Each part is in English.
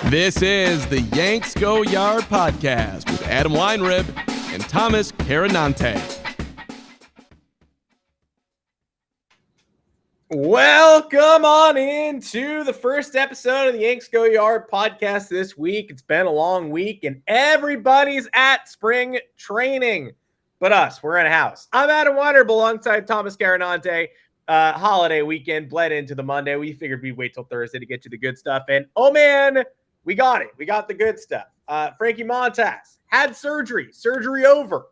This is the Yanks Go Yard podcast with Adam Weinrib and Thomas Carinante. Welcome on into the first episode of the Yanks Go Yard podcast this week. It's been a long week and everybody's at spring training but us. We're in a house. I'm Adam Weinrib alongside Thomas Carinante. Holiday weekend bled into the Monday. We figured we'd wait till Thursday to get to the good stuff. And oh man, we got it. We got the good stuff. Frankie Montas had surgery. Surgery over.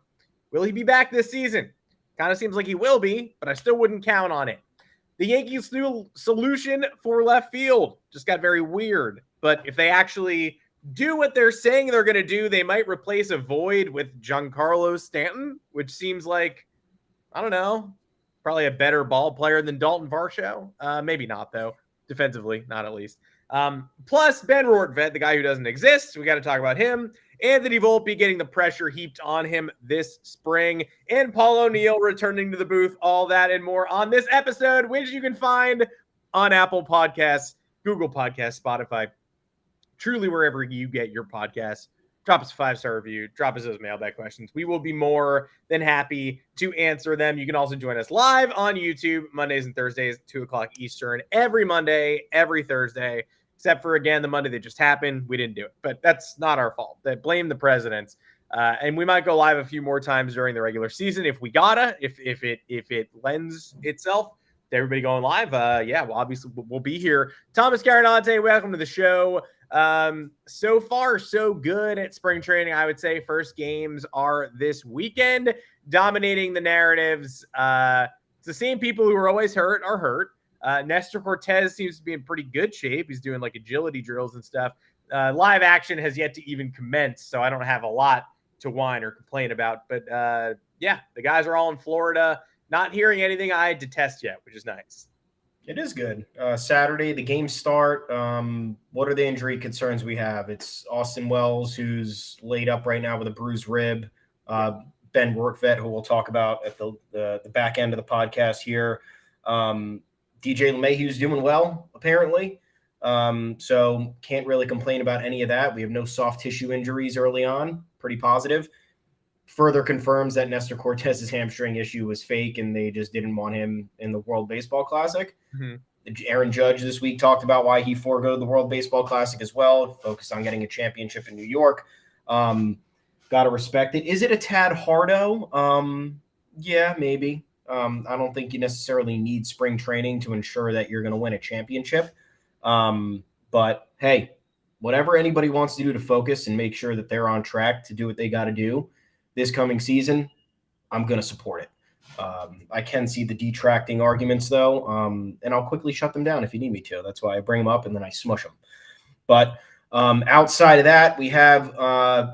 Will he be back this season? Kind of seems like he will be, but I still wouldn't count on it. The Yankees' new solution for left field just got very weird. But if they actually do what they're saying they're going to do, they might replace a void with Giancarlo Stanton, which seems like, I don't know, probably a better ball player than Dalton Varsho. Maybe not, though. Defensively, not at least. Plus, Ben Rortvedt, the guy who doesn't exist. We got to talk about him. Anthony Volpe getting the pressure heaped on him this spring. And Paul O'Neill returning to the booth. All that and more on this episode, which you can find on Apple Podcasts, Google Podcasts, Spotify, truly wherever you get your podcasts. Drop us a 5-star review. Drop us those mailbag questions. We will be more than happy to answer them. You can also join us live on YouTube Mondays and Thursdays, 2 o'clock Eastern, every Monday, every Thursday, except for, again, the Monday that just happened. We didn't do it, but that's not our fault. They blame the presidents. And we might go live a few more times during the regular season if we gotta, if it lends itself to everybody going live. Well, obviously we'll be here. Thomas Carinante, welcome to the show. So far, so good at spring training. I would say first games are this weekend, dominating the narratives. It's the same people who are always hurt are hurt. Nestor Cortez seems to be in pretty good shape. He's doing like agility drills and stuff. Live action has yet to even commence, so I don't have a lot to whine or complain about. But the guys are all in Florida. Not hearing anything I detest yet, which is nice. It is good. Saturday, the games start. What are the injury concerns we have? It's Austin Wells, who's laid up right now with a bruised rib. Ben Rortvedt, who we'll talk about at the back end of the podcast here. DJ LeMahieu's doing well, apparently. So can't really complain about any of that. We have no soft tissue injuries early on. Pretty positive. Further confirms that Nestor Cortez's hamstring issue was fake and they just didn't want him in the World Baseball Classic. Mm-hmm. Aaron Judge this week talked about why he foregoed the World Baseball Classic as well, focused on getting a championship in New York. Got to respect it. Is it a tad hardo? Yeah, maybe. I don't think you necessarily need spring training to ensure that you're going to win a championship. But hey, whatever anybody wants to do to focus and make sure that they're on track to do what they got to do this coming season, I'm going to support it. I can see the detracting arguments, though, and I'll quickly shut them down if you need me to. That's why I bring them up and then I smush them. But outside of that, we have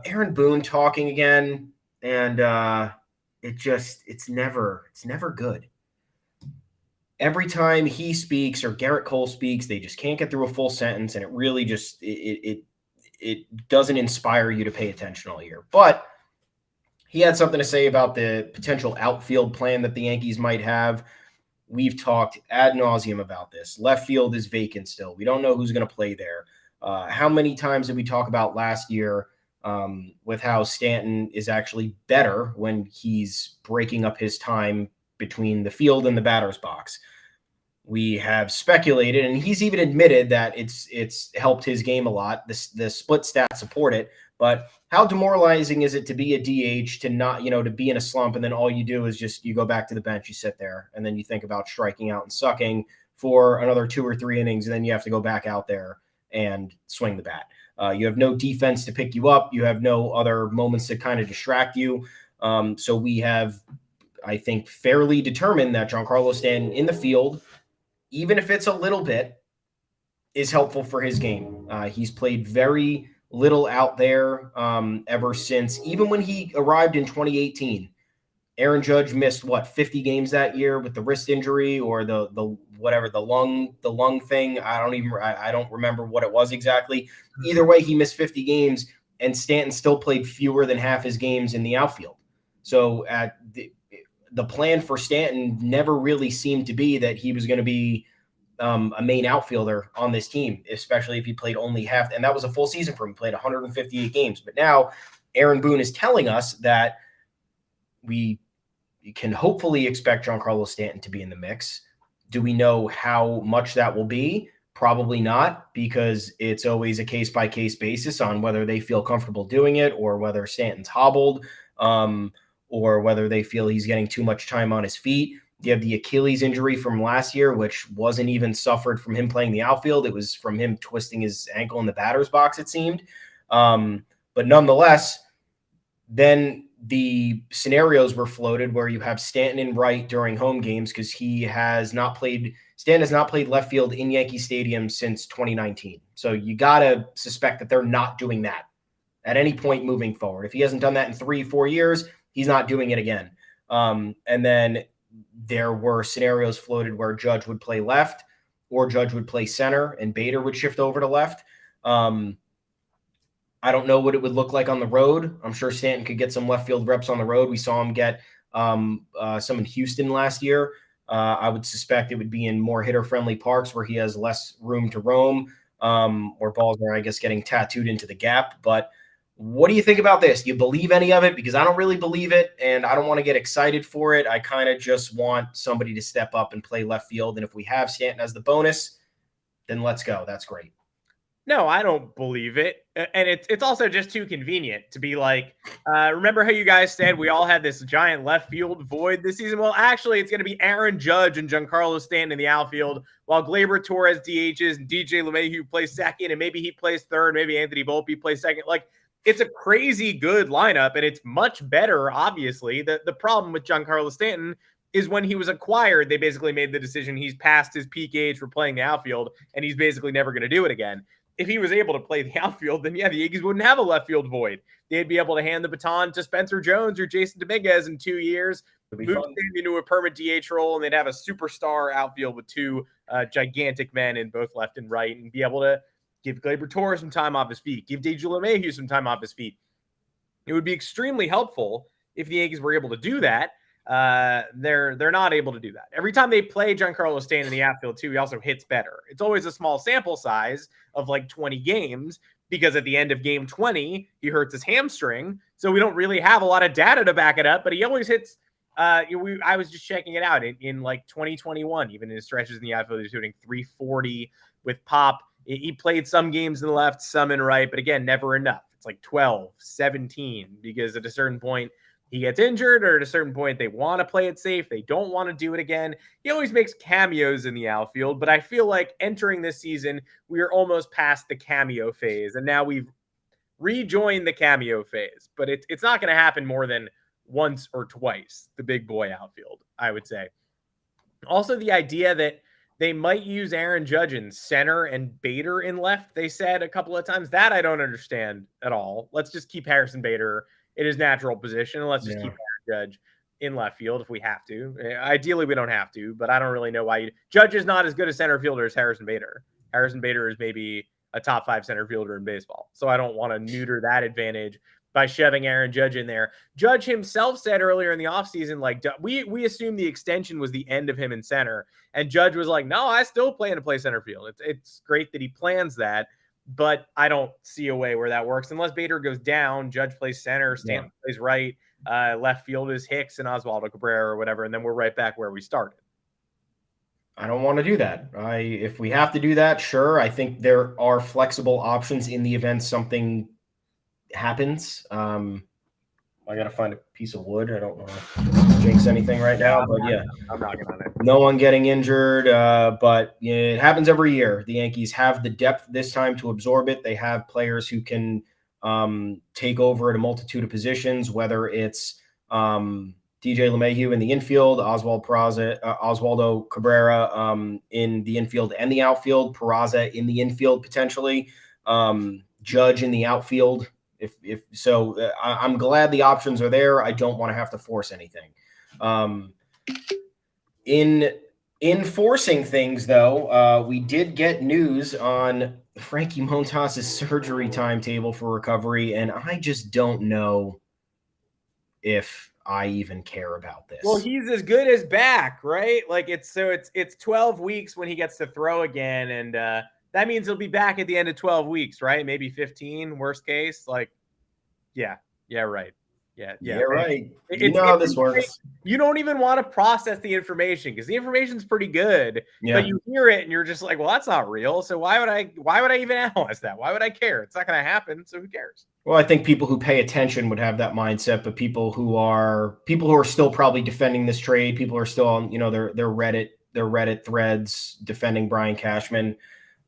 Aaron Boone talking again, and it's never good. Every time he speaks or Garrett Cole speaks, they just can't get through a full sentence, and it really just it doesn't inspire you to pay attention all year. But he had something to say about the potential outfield plan that the Yankees might have. We've talked ad nauseum about this. Left field is vacant still. We don't know who's going to play there. How many times did we talk about last year with how Stanton is actually better when he's breaking up his time between the field and the batter's box? We have speculated, and he's even admitted that it's helped his game a lot. The split stats support it. But how demoralizing is it to be a DH, to not, to be in a slump, and then all you do is just you go back to the bench, you sit there, and then you think about striking out and sucking for another 2 or 3 innings, and then you have to go back out there and swing the bat. You have no defense to pick you up. You have no other moments to kind of distract you. So we have, I think, fairly determined that Giancarlo Stanton in the field, even if it's a little bit, is helpful for his game. He's played very little out there ever since, even when he arrived in 2018. Aaron Judge missed 50 games that year with the wrist injury or the lung thing. I don't remember what it was exactly. Either way, he missed 50 games, and Stanton still played fewer than half his games in the outfield. So the plan for Stanton never really seemed to be that he was going to be a main outfielder on this team, especially if he played only half. And that was a full season for him. He played 158 games. But now Aaron Boone is telling us that we can hopefully expect Giancarlo Stanton to be in the mix. Do we know how much that will be? Probably not, because it's always a case-by-case basis on whether they feel comfortable doing it or whether Stanton's hobbled, or whether they feel he's getting too much time on his feet. You have the Achilles injury from last year, which wasn't even suffered from him playing the outfield. It was from him twisting his ankle in the batter's box, it seemed. But nonetheless, then the scenarios were floated where you have Stanton in right during home games because Stanton has not played left field in Yankee Stadium since 2019. So you got to suspect that they're not doing that at any point moving forward. If he hasn't done that in 3-4 years, he's not doing it again. And then there were scenarios floated where Judge would play left or Judge would play center and Bader would shift over to left. I don't know what it would look like on the road. I'm sure Stanton could get some left field reps on the road. We saw him get some in Houston last year. I would suspect it would be in more hitter-friendly parks where he has less room to roam, or balls are, I guess, getting tattooed into the gap. But what do you think about this? Do you believe any of it? Because I don't really believe it, and I don't want to get excited for it. I kind of just want somebody to step up and play left field. And if we have Stanton as the bonus, then let's go. That's great. No, I don't believe it. And it's also just too convenient to be like, remember how you guys said we all had this giant left field void this season? Well, actually, it's going to be Aaron Judge and Giancarlo Stanton in the outfield, while Gleyber Torres DHs and DJ LeMahieu plays second, and maybe he plays third, maybe Anthony Volpe plays second. Like, it's a crazy good lineup, and it's much better, obviously. The problem with Giancarlo Stanton is when he was acquired, they basically made the decision he's past his peak age for playing the outfield, and he's basically never going to do it again. If he was able to play the outfield, then yeah, the Yankees wouldn't have a left field void. They'd be able to hand the baton to Spencer Jones or Jason Dominguez in 2 years, move Stanton into a permanent DH role, and they'd have a superstar outfield with two gigantic men in both left and right, and be able to give Gleyber Torres some time off his feet, give DJ LeMahieu some time off his feet. It would be extremely helpful if the Yankees were able to do that. They're not able to do that. Every time they play Giancarlo Stanton in the outfield too, he also hits better. It's always a small sample size of like 20 games because at the end of game 20, he hurts his hamstring. So we don't really have a lot of data to back it up, but he always hits. I was just checking it out in like 2021, even in his stretches in the outfield, he's shooting 340 with pop. He played some games in the left, some in right, but again, never enough. It's like 12, 17, because at a certain point, he gets injured, or at a certain point, they want to play it safe. They don't want to do it again. He always makes cameos in the outfield, but I feel like entering this season, we are almost past the cameo phase, and now we've rejoined the cameo phase. But it's not going to happen more than once or twice, the big boy outfield, I would say. Also, the idea that they might use Aaron Judge in center and Bader in left, they said a couple of times. That I don't understand at all. Let's just keep Harrison Bader in his natural position, and let's just keep Aaron Judge in left field if we have to. Ideally, we don't have to, but I don't really know why. Judge is not as good a center fielder as Harrison Bader. Harrison Bader is maybe a top 5 center fielder in baseball, so I don't want to neuter that advantage by shoving Aaron Judge in there. Judge himself said earlier in the offseason, like, we assumed the extension was the end of him in center, and Judge was like, no, I still plan to play center field. It's great that he plans that, but I don't see a way where that works unless Bader goes down. Judge plays center, Stanton plays right, left field is Hicks and Oswaldo Cabrera or whatever, and then we're right back where we started. I don't want to do that. If we have to do that, sure. I think there are flexible options in the event something happens. I got to find a piece of wood. I don't want to jinx anything right now, but yeah. I'm knocking on it. No one getting injured, but it happens every year. The Yankees have the depth this time to absorb it. They have players who can take over at a multitude of positions, whether it's DJ LeMahieu in the infield, Oswaldo Cabrera in the infield and the outfield, Peraza in the infield potentially, Judge in the outfield. If so, I'm glad the options are there. I don't want to have to force anything. In forcing things, though, we did get news on Frankie Montas' surgery timetable for recovery, and I just don't know if I even care about this. Well, he's as good as back, right? Like it's 12 weeks when he gets to throw again, and that means he'll be back at the end of 12 weeks, right? Maybe 15, worst case. Like, yeah, right. Yeah, right. You know how this works. You don't even want to process the information because the information's pretty good, but you hear it and you're just like, well, that's not real. So why would I even analyze that? Why would I care? It's not going to happen. So who cares? Well, I think people who pay attention would have that mindset, but people who are still probably defending this trade, people are still on, their Reddit threads defending Brian Cashman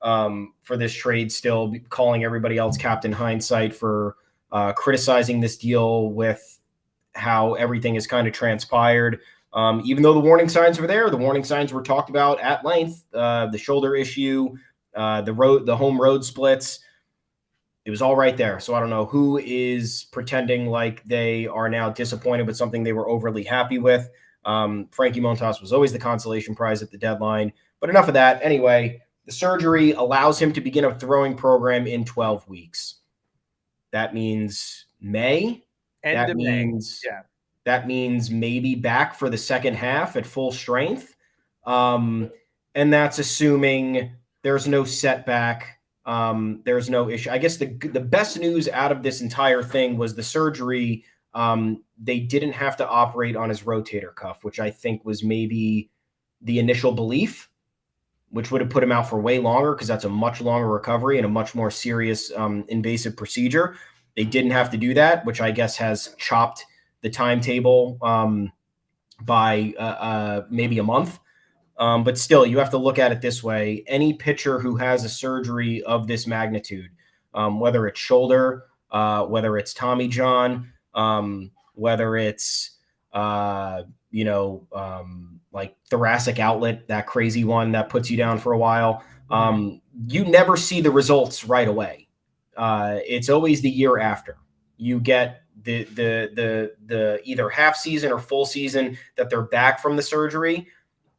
for this trade, still calling everybody else Captain Hindsight for criticizing this deal with how everything has kind of transpired. Even though the warning signs were there, the warning signs were talked about at length, the shoulder issue, the home road splits. It was all right there. So I don't know who is pretending like they are now disappointed with something they were overly happy with. Frankie Montas was always the consolation prize at the deadline. But enough of that. Anyway, the surgery allows him to begin a throwing program in 12 weeks. That means May. That means maybe back for the second half at full strength. And that's assuming there's no setback. There's no issue. I guess the best news out of this entire thing was the surgery. They didn't have to operate on his rotator cuff, which I think was maybe the initial belief, which would have put him out for way longer because that's a much longer recovery and a much more serious invasive procedure. They didn't have to do that, which I guess has chopped the timetable by maybe a month. But still, you have to look at it this way. Any pitcher who has a surgery of this magnitude, whether it's shoulder, whether it's Tommy John, whether it's, like thoracic outlet, that crazy one that puts you down for a while, you never see the results right away. It's always the year after. You get the either half season or full season that they're back from the surgery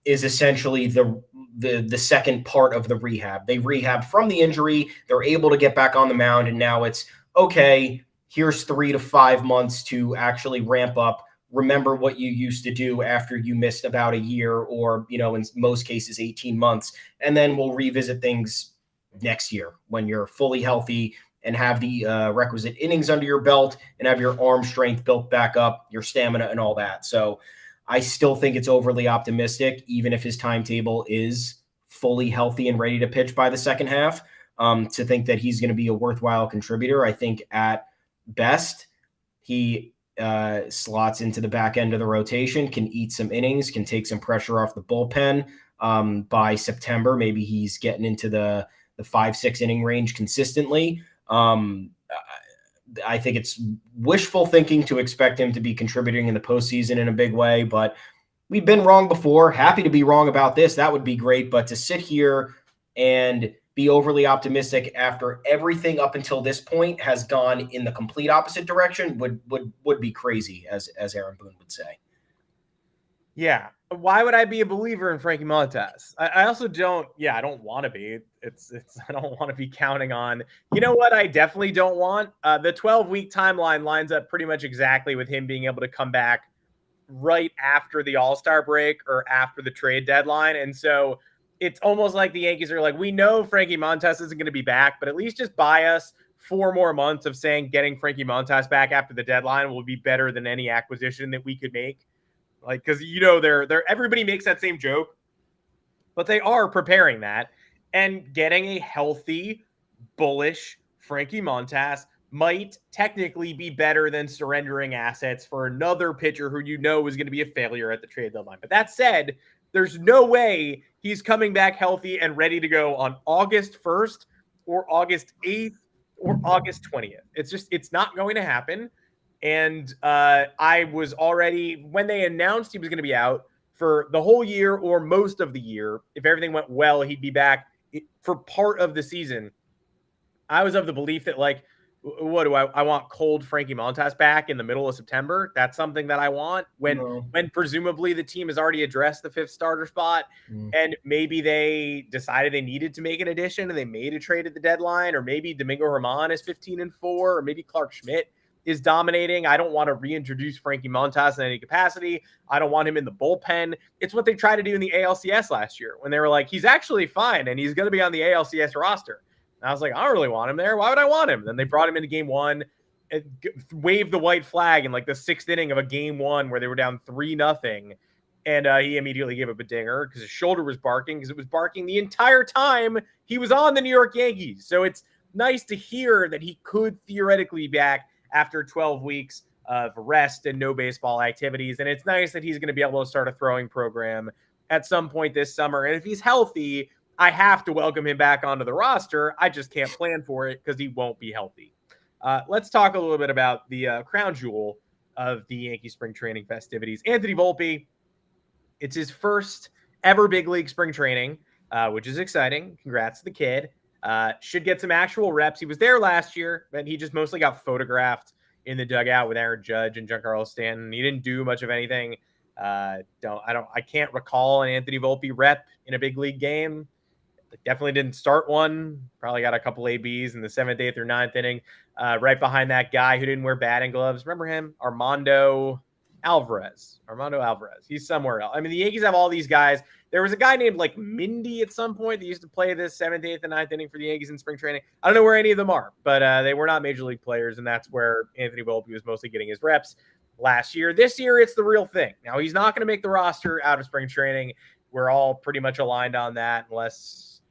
is essentially the second part of the rehab. They rehab from the injury. They're able to get back on the mound. And now it's okay. Here's 3 to 5 months to actually ramp up. Remember what you used to do after you missed about a year or, in most cases, 18 months. And then we'll revisit things next year when you're fully healthy and have the requisite innings under your belt and have your arm strength built back up, your stamina and all that. So I still think it's overly optimistic, even if his timetable is fully healthy and ready to pitch by the second half, to think that he's going to be a worthwhile contributor. I think at best, he slots into the back end of the rotation, can eat some innings, can take some pressure off the bullpen. By September, maybe he's getting into the 5-6 inning range consistently. I think it's wishful thinking to expect him to be contributing in the postseason in a big way, but we've been wrong before. Happy to be wrong about this. That would be great. But to sit here and be overly optimistic after everything up until this point has gone in the complete opposite direction would be crazy, as Aaron Boone would say. Yeah. Why would I be a believer in Frankie Montas? I also don't. Yeah, I don't want to be. I don't want to be counting on. You know what? I definitely don't want. The 12-week timeline lines up pretty much exactly with him being able to come back right after the All-Star break or after the trade deadline, and so it's almost like the Yankees are like, we know Frankie Montas isn't going to be back, but at least just buy us 4 more months of saying getting Frankie Montas back after the deadline will be better than any acquisition that we could make. Like, because they're everybody makes that same joke, but they are preparing that, and getting a healthy, bullish Frankie Montas might technically be better than surrendering assets for another pitcher who is going to be a failure at the trade deadline. But that said, there's no way he's coming back healthy and ready to go on August 1st or August 8th or August 20th. It's not going to happen. And I was already, when they announced he was going to be out for the whole year or most of the year, if everything went well, he'd be back for part of the season. I was of the belief that, like, what do I want cold Frankie Montas back in the middle of September? That's something that I want when presumably the team has already addressed the 5th starter spot, and maybe they decided they needed to make an addition and they made a trade at the deadline, or maybe Domingo Germán is 15-4, or maybe Clark Schmidt is dominating. I don't want to reintroduce Frankie Montas in any capacity. I don't want him in the bullpen. It's what they tried to do in the ALCS last year when they were like, he's actually fine and he's going to be on the ALCS roster. And I was like, I don't really want him there. Why would I want him? Then they brought him into game one and waved the white flag in like the 6th inning of a game one where they were down 3-0. And he immediately gave up a dinger because his shoulder was barking, because it was barking the entire time he was on the New York Yankees. So it's nice to hear that he could theoretically be back after 12 weeks of rest and no baseball activities. And it's nice that he's going to be able to start a throwing program at some point this summer. And if he's healthy, I have to welcome him back onto the roster. I just can't plan for it because he won't be healthy. Let's talk a little bit about the crown jewel of the Yankee spring training festivities. Anthony Volpe. It's his first ever big league spring training, which is exciting. Congrats to the kid. Should get some actual reps. He was there last year, but he just mostly got photographed in the dugout with Aaron Judge and Giancarlo Stanton. He didn't do much of anything. I can't recall an Anthony Volpe rep in a big league game. Definitely didn't start one. Probably got a couple ABs in the 7th, 8th, or 9th inning. Right behind that guy who didn't wear batting gloves. Remember him? Armando Alvarez. He's somewhere else. I mean, the Yankees have all these guys. There was a guy named like Mindy at some point that used to play this 7th, 8th, and 9th inning for the Yankees in spring training. I don't know where any of them are, but they were not major league players, and that's where Anthony Volpe was mostly getting his reps last year. This year, it's the real thing. Now, he's not going to make the roster out of spring training. We're all pretty much aligned on that, unless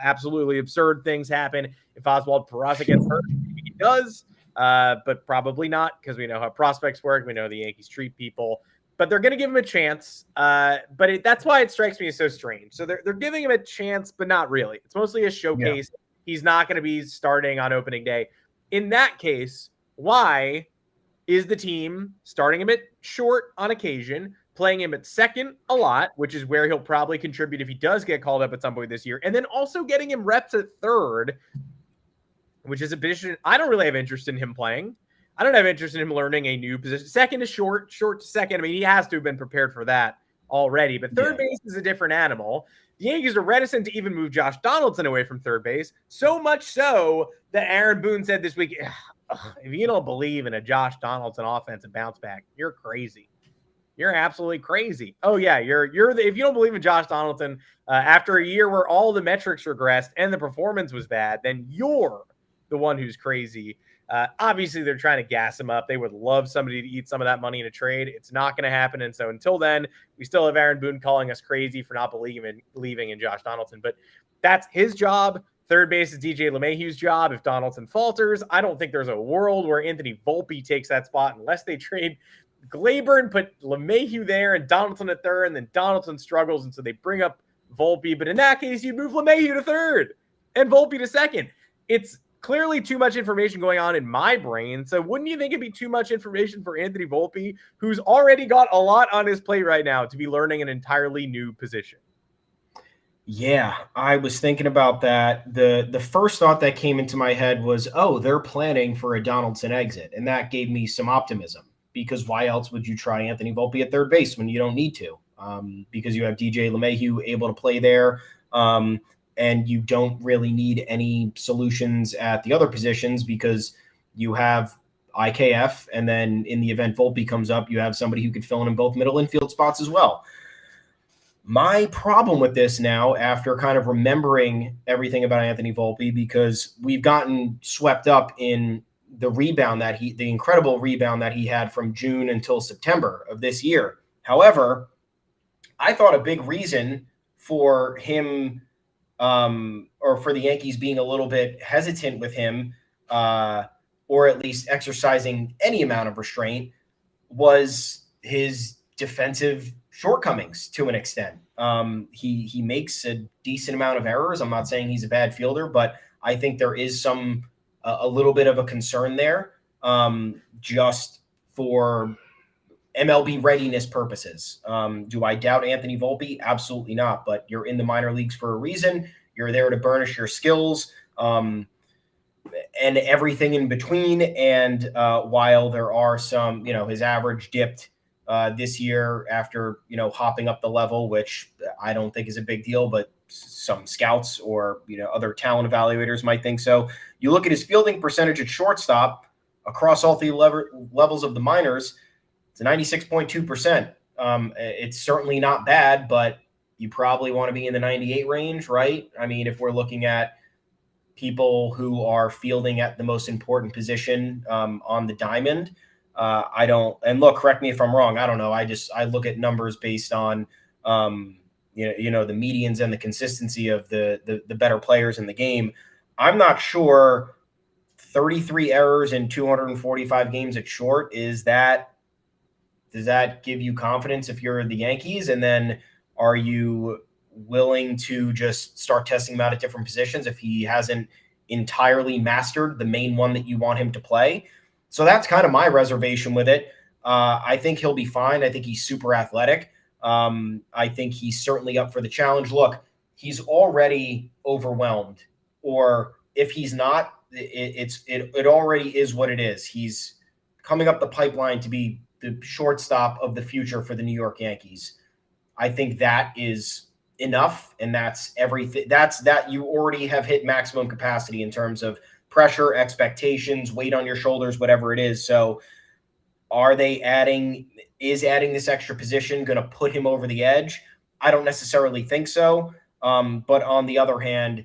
absolutely absurd things happen. If Oswald Peraza gets hurt, maybe he does. But probably not, because we know how prospects work. We know the Yankees treat people, but they're going to give him a chance. That's why it strikes me as so strange. So they're giving him a chance, but not really. It's mostly a showcase. Yeah. He's not going to be starting on opening day. In that case, why is the team starting him at short on occasion, playing him at second a lot, which is where he'll probably contribute if he does get called up at some point this year, and then also getting him reps at third, which is a position I don't really have interest in him playing. I don't have interest in him learning a new position. Second is short to second. I mean, he has to have been prepared for that already, but third base is a different animal. The Yankees are reticent to even move Josh Donaldson away from third base, so much so that Aaron Boone said this week, if you don't believe in a Josh Donaldson offensive bounce back, you're crazy. You're absolutely crazy. Oh yeah, if you don't believe in Josh Donaldson after a year where all the metrics regressed and the performance was bad, then you're the one who's crazy. Obviously, they're trying to gas him up. They would love somebody to eat some of that money in a trade. It's not going to happen. And so until then, we still have Aaron Boone calling us crazy for not believing in Josh Donaldson. But that's his job. Third base is DJ LeMahieu's job. If Donaldson falters, I don't think there's a world where Anthony Volpe takes that spot unless they trade Glaber and put LeMahieu there and Donaldson at third, and then Donaldson struggles, and so they bring up Volpe. But in that case, you move LeMahieu to third and Volpe to second. It's clearly too much information going on in my brain. So wouldn't you think it'd be too much information for Anthony Volpe, who's already got a lot on his plate right now, to be learning an entirely new position? Yeah, I was thinking about that. The first thought that came into my head was, oh, they're planning for a Donaldson exit. And that gave me some optimism, because why else would you try Anthony Volpe at third base when you don't need to? Because you have DJ LeMahieu able to play there. And you don't really need any solutions at the other positions because you have IKF. And then in the event Volpe comes up, you have somebody who could fill in both middle infield spots as well. My problem with this now, after kind of remembering everything about Anthony Volpe, because we've gotten swept up in the incredible rebound that he had from June until September of this year. However, I thought a big reason for him or for the Yankees being a little bit hesitant with him, or at least exercising any amount of restraint, was his defensive shortcomings to an extent. He makes a decent amount of errors. I'm not saying he's a bad fielder, but I think there is a little bit of a concern there, just for MLB readiness purposes. Do I doubt Anthony Volpe? Absolutely not. But you're in the minor leagues for a reason. You're there to burnish your skills, and everything in between. And while there are some, his average dipped this year after, hopping up the level, which I don't think is a big deal, but some scouts or, other talent evaluators might think so. You look at his fielding percentage at shortstop across all three levels of the minors, it's a 96.2%. It's certainly not bad, but you probably want to be in the 98 range, right? I mean, if we're looking at people who are fielding at the most important position on the diamond, I don't, and look, correct me if I'm wrong. I don't know. I look at numbers based on, the medians and the consistency of the better players in the game. I'm not sure 33 errors in 245 games at short. Does that give you confidence if you're the Yankees? And then are you willing to just start testing him out at different positions if he hasn't entirely mastered the main one that you want him to play? So that's kind of my reservation with it. I think he'll be fine. I think he's super athletic. I think he's certainly up for the challenge. Look, he's already overwhelmed, or if he's not, it already is what it is. He's coming up the pipeline to be the shortstop of the future for the New York Yankees. I think that is enough, and that's everything. That you already have hit maximum capacity in terms of pressure, expectations, weight on your shoulders, whatever it is. So is adding this extra position going to put him over the edge? I don't necessarily think so. But on the other hand,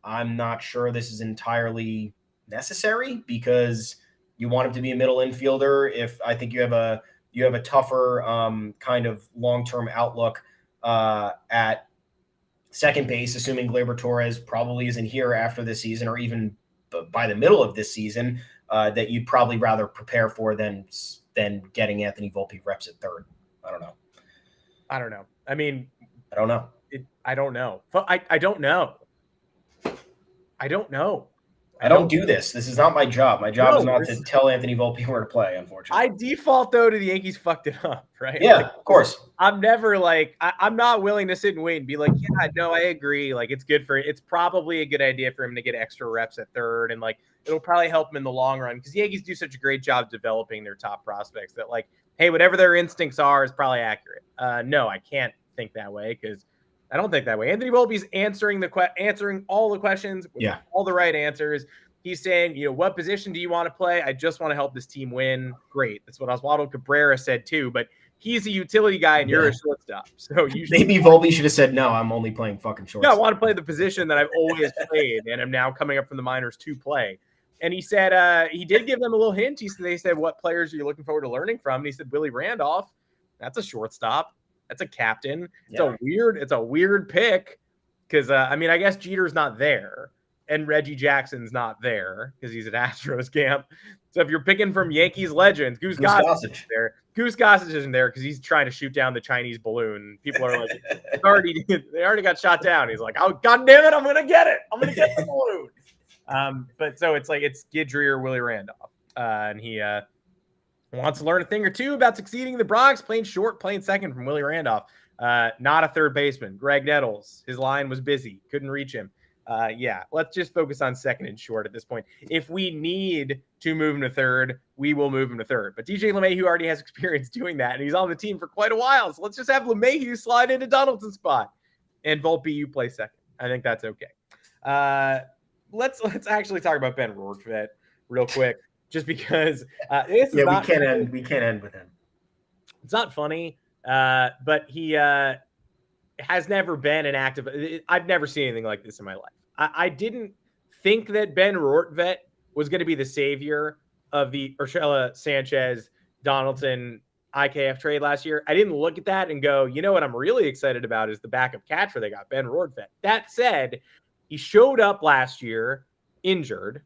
I'm not sure this is entirely necessary, because you want him to be a middle infielder. If I think you have a tougher kind of long-term outlook at second base, assuming Gleyber Torres probably isn't here after this season, or even by the middle of this season, that you'd probably rather prepare for than getting Anthony Volpe reps at third. I don't know. I mean, I don't know. I don't know. I don't know. I don't know. I don't do this. This is not my job. My job is not to tell Anthony Volpe where to play, unfortunately. I default, though, to the Yankees fucked it up, right? Yeah, of course. I'm never I'm not willing to sit and wait and be like, yeah, no, I agree. Like, it's probably a good idea for him to get extra reps at third. And it'll probably help him in the long run, because the Yankees do such a great job developing their top prospects that hey, whatever their instincts are is probably accurate. No, I can't think that way, because I don't think that way. Anthony Volpe's answering all the questions with all the right answers. He's saying, what position do you want to play? I just want to help this team win. Great. That's what Oswaldo Cabrera said too, but he's a utility guy and you're a shortstop. So maybe Volpe should have said, no, I'm only playing fucking shortstop. No, I want to play the position that I've always played, and I'm now coming up from the minors to play. And he said he did give them a little hint. They said, what players are you looking forward to learning from? And he said, Willie Randolph. That's a shortstop. That's a captain. It's a weird pick, because I guess Jeter's not there and Reggie Jackson's not there because he's at Astros camp. So if you're picking from Yankees legends, Goose Gossage is there. Goose Gossage isn't there because he's trying to shoot down the Chinese balloon. People are like, they already got shot down. He's like, oh, God damn it, I'm going to get it. I'm going to get the balloon. But so it's Guidry or Willie Randolph. And he wants to learn a thing or two about succeeding in the Bronx, playing short, playing second from Willie Randolph. Not a third baseman. Greg Nettles, his line was busy. Couldn't reach him. Let's just focus on second and short at this point. If we need to move him to third, we will move him to third. But DJ LeMahieu already has experience doing that, and he's on the team for quite a while. So let's just have LeMahieu slide into Donaldson's spot, and Volpe, you play second. I think that's okay. Let's actually talk about Ben Rortvedt real quick, just because we can't end with him. It's not funny, but he has never been an active. I've never seen anything like this in my life. I didn't think that Ben Rortvedt was going to be the savior of the Urshela Sanchez Donaldson IKF trade last year. I didn't look at that and go, what I'm really excited about is the backup catcher they got, Ben Rortvedt. That said, he showed up last year injured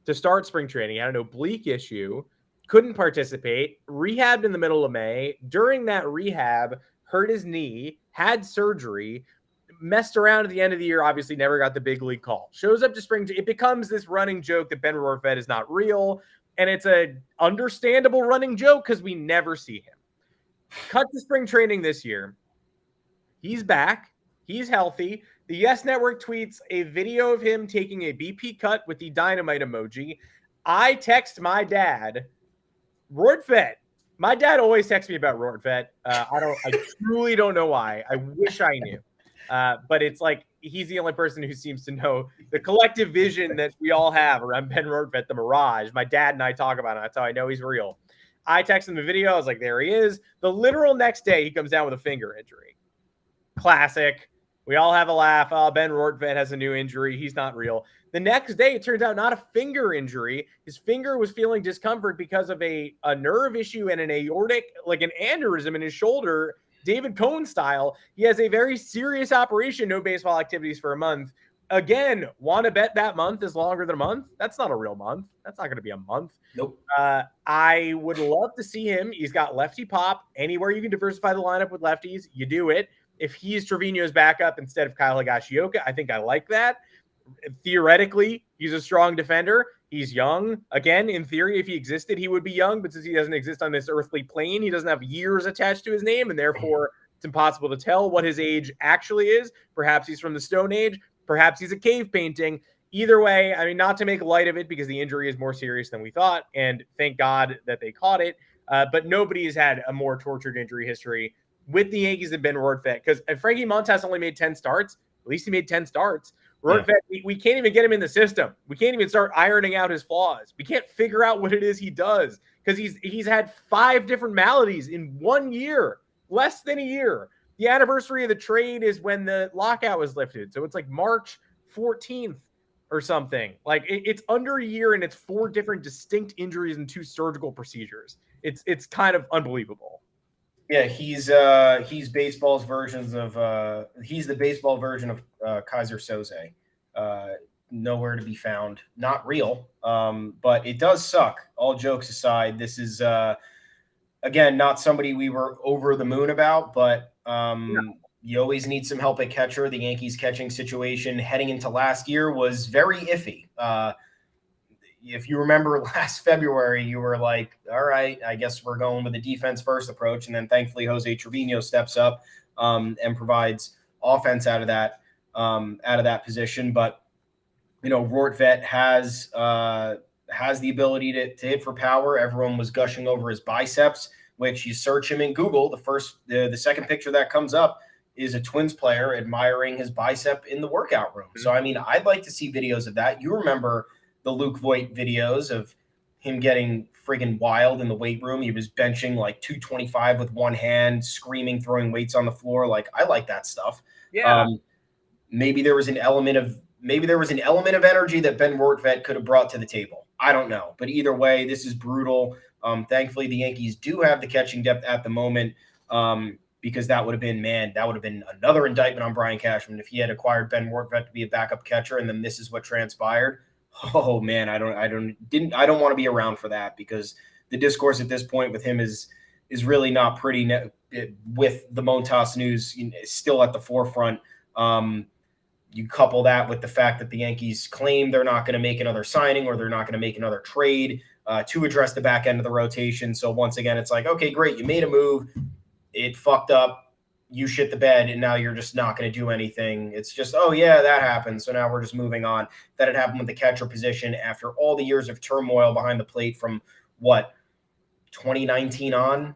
to start spring training. He had an oblique issue, couldn't participate, rehabbed in the middle of May. During that rehab, hurt his knee, had surgery, messed around at the end of the year, obviously never got the big league call. Shows up to spring. It becomes this running joke that Ben Rortvedt is not real, and it's a understandable running joke because we never see him. Cut to spring training this year. He's back. He's healthy. The Yes Network tweets a video of him taking a BP cut with the dynamite emoji. I text my dad, Rortvedt. My dad always texts me about Rortvedt. I truly don't know why. I wish I knew. But it's like, he's the only person who seems to know the collective vision that we all have around Ben Rortvedt, the Mirage. My dad and I talk about it. That's how I know he's real. I texted him the video. I was like, there he is. The literal next day, he comes down with a finger injury. Classic. We all have a laugh. Oh, Ben Rortvedt has a new injury. He's not real. The next day, it turns out not a finger injury. His finger was feeling discomfort because of a nerve issue and an aortic, like an aneurysm in his shoulder, David Cohn style. He has a very serious operation, no baseball activities for a month. Again, want to bet that month is longer than a month? That's not a real month. That's not going to be a month. Nope. I would love to see him. He's got lefty pop. Anywhere you can diversify the lineup with lefties, you do it. If he's Trevino's backup instead of Kyle Higashioka, I think I like that. Theoretically, he's a strong defender. He's young. Again, in theory, if he existed, he would be young. But since he doesn't exist on this earthly plane, he doesn't have years attached to his name, and therefore it's impossible to tell what his age actually is. Perhaps he's from the Stone Age. Perhaps he's a cave painting. Either way, I mean, not to make light of it because the injury is more serious than we thought, and thank God that they caught it. But nobody has had a more tortured injury history with the Yankees than Ben Rortvedt, because Frankie Montas only made 10 starts. At least he made 10 starts. Rortvedt, we can't even get him in the system. We can't even start ironing out his flaws. We can't figure out what it is he does because he's had 5 different maladies in 1 year, less than a year. The anniversary of the trade is when the lockout was lifted. So it's like March 14th or something. Like it's under a year and it's 4 different distinct injuries and 2 surgical procedures. It's kind of unbelievable. Yeah, he's baseball's versions of he's the baseball version of Kaiser Soze. Nowhere to be found. Not real. But it does suck. All jokes aside, this is again not somebody we were over the moon about, but you always need some help at catcher. The Yankees catching situation heading into last year was very iffy. If you remember last February, you were like, all right, I guess we're going with a defense first approach. And then thankfully Jose Trevino steps up and provides offense out of that position. But, you know, Rortvedt has the ability to hit for power. Everyone was gushing over his biceps, which you search him in Google. The second picture that comes up is a Twins player admiring his bicep in the workout room. So, I mean, I'd like to see videos of that. You remember the Luke Voigt videos of him getting friggin' wild in the weight room. He was benching like 225 with one hand, screaming, throwing weights on the floor. Like, I like that stuff. Yeah. Maybe there was an element of energy that Ben Rortvedt could have brought to the table. I don't know. But either way, this is brutal. Thankfully, the Yankees do have the catching depth at the moment because that would have been another indictment on Brian Cashman if he had acquired Ben Rortvedt to be a backup catcher, and then this is what transpired. Oh man, I don't want to be around for that because the discourse at this point with him is really not pretty. With the Montas news still at the forefront, you couple that with the fact that the Yankees claim they're not going to make another signing or they're not going to make another trade to address the back end of the rotation. So once again, it's like, okay, great, you made a move, it fucked up. You shit the bed and now you're just not going to do anything. It's just, oh yeah, that happened. So now we're just moving on. That had happened with the catcher position after all the years of turmoil behind the plate from 2019 on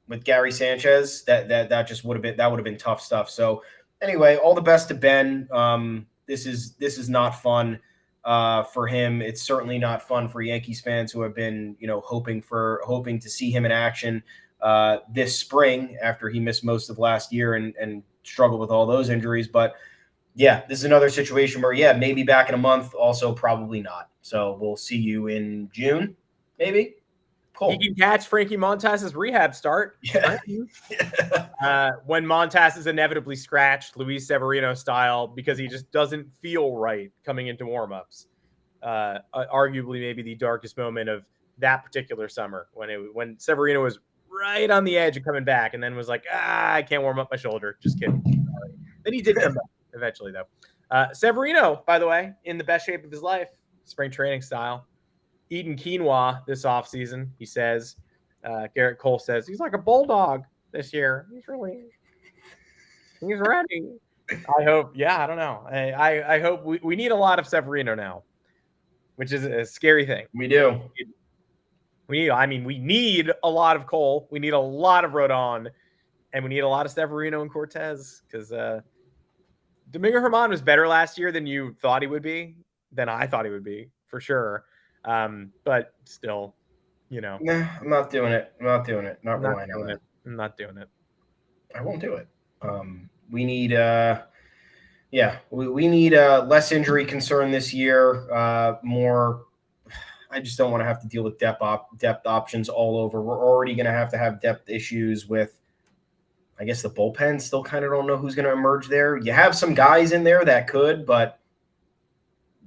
with Gary Sanchez. That just would have been tough stuff. So anyway, all the best to Ben. This is not fun for him. It's certainly not fun for Yankees fans who have been, hoping to see him in action this spring after he missed most of last year and struggled with all those injuries. But yeah, this is another situation where, yeah, maybe back in a month, also probably not. So we'll see you in June, maybe. Cool. He can catch Frankie Montas' rehab start. Yeah. When Montas is inevitably scratched, Luis Severino style, because he just doesn't feel right coming into warmups. Arguably maybe the darkest moment of that particular summer when Severino was right on the edge of coming back and then was like, I can't warm up my shoulder. Just kidding. Sorry. Then he did come back eventually, though. Severino, by the way, in the best shape of his life, spring training style, eating quinoa this offseason, he says. Garrett Cole says he's like a bulldog this year. He's ready. I hope. Yeah, I don't know. I hope we need a lot of Severino now, which is a scary thing. We do. We need a lot of Cole. We need a lot of Rodon, and we need a lot of Severino and Cortez because Domingo Germán was better last year than you thought he would be, than I thought he would be, for sure. But still, Nah, I'm not doing it. Not relying on it. I'm not doing it. I won't do it. We need we need less injury concern this year. More. I just don't want to have to deal with depth options all over. We're already going to have depth issues with, I guess, the bullpen. Still kind of don't know who's going to emerge there. You have some guys in there that could, but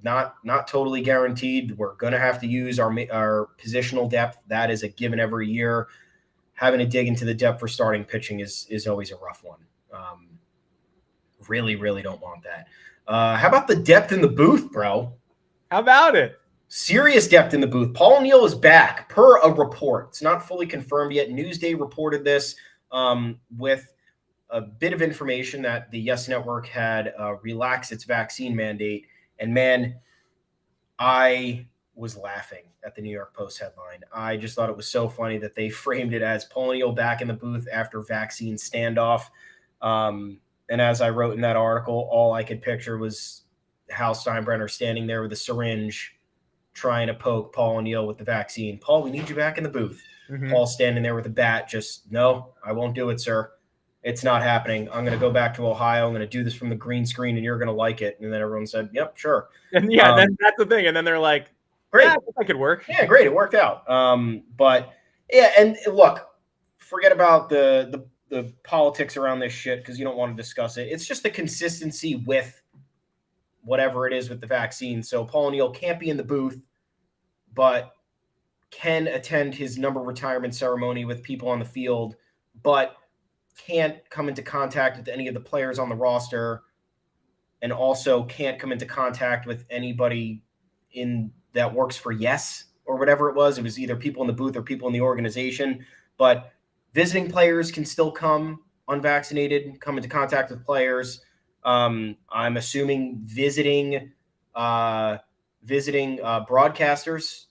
not totally guaranteed. We're going to have to use our positional depth. That is a given every year. Having to dig into the depth for starting pitching is always a rough one. Really, really don't want that. How about the depth in the booth, bro? How about it? Serious depth in the booth. Paul O'Neill is back per a report. It's not fully confirmed yet. Newsday reported this with a bit of information that the Yes Network had relaxed its vaccine mandate. And man, I was laughing at the New York Post headline. I just thought it was so funny that they framed it as Paul O'Neill back in the booth after vaccine standoff. And as I wrote in that article, all I could picture was Hal Steinbrenner standing there with a syringe trying to poke Paul O'Neill with the vaccine. Paul, we need you back in the booth. Mm-hmm. Paul standing there with a bat, just, no, I won't do it, sir. It's not happening. I'm going to go back to Ohio. I'm going to do this from the green screen, and you're going to like it. And then everyone said, yep, sure. And yeah, that's the thing. And then they're like, great. Yeah, that could work. Yeah, great. It worked out. But, yeah, and look, forget about the politics around this shit because you don't want to discuss it. It's just the consistency with whatever it is with the vaccine. So Paul O'Neill can't be in the booth, but can attend his number retirement ceremony with people on the field, but can't come into contact with any of the players on the roster, and also can't come into contact with anybody that works for Yes or whatever it was. It was either people in the booth or people in the organization, but visiting players can still come unvaccinated, come into contact with players. I'm assuming visiting broadcasters